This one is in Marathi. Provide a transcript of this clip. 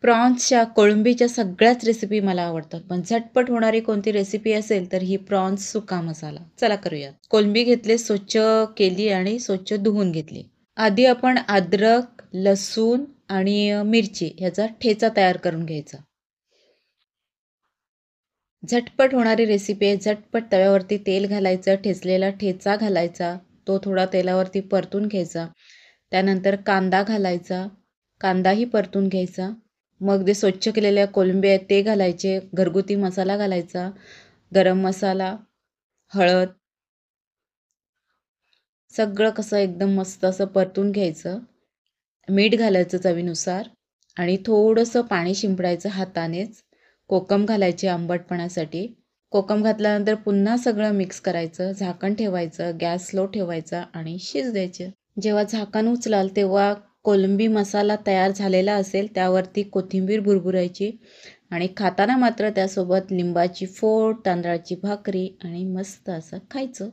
प्रॉन्सच्या, कोळंबीच्या सगळ्याच रेसिपी मला आवडतात. पण झटपट होणारी कोणती रेसिपी असेल तर ही प्रॉन्स सुका मसाला. चला करूयात. कोळंबी घेतले, स्वच्छ केली आणि स्वच्छ धुवून घेतली. आधी आपण अद्रक, लसूण आणि मिरची ह्याचा ठेचा तयार करून घ्यायचा. झटपट होणारी रेसिपी आहे. झटपट तव्यावरती तेल घालायचं, ठेचलेला ठेचा घालायचा, तो थोडा तेलावरती परतून घ्यायचा. त्यानंतर कांदा घालायचा, कांदाही परतून घ्यायचा. मग जे स्वच्छ केलेल्या कोळंबी आहेत ते घालायचे, घरगुती मसाला घालायचा, गरम मसाला, हळद, सगळं कसं एकदम मस्त असं परतून घ्यायचं. मीठ घालायचं चवीनुसार आणि थोडंसं पाणी शिंपडायचं हातानेच. कोकम घालायचे आंबटपणासाठी. कोकम घातल्यानंतर पुन्हा सगळं मिक्स करायचं, झाकण ठेवायचं, गॅस स्लो ठेवायचा आणि शिज द्यायचे. जेव्हा झाकण उचलाल तेव्हा कोळंबी मसाला तयार झालेला असेल त्यावरती कोथिंबीर भुरभुरायची आणि खाताना मात्र त्यासोबत लिंबाची फोड, तांदळाची भाकरी आणि मस्त असं खायचं.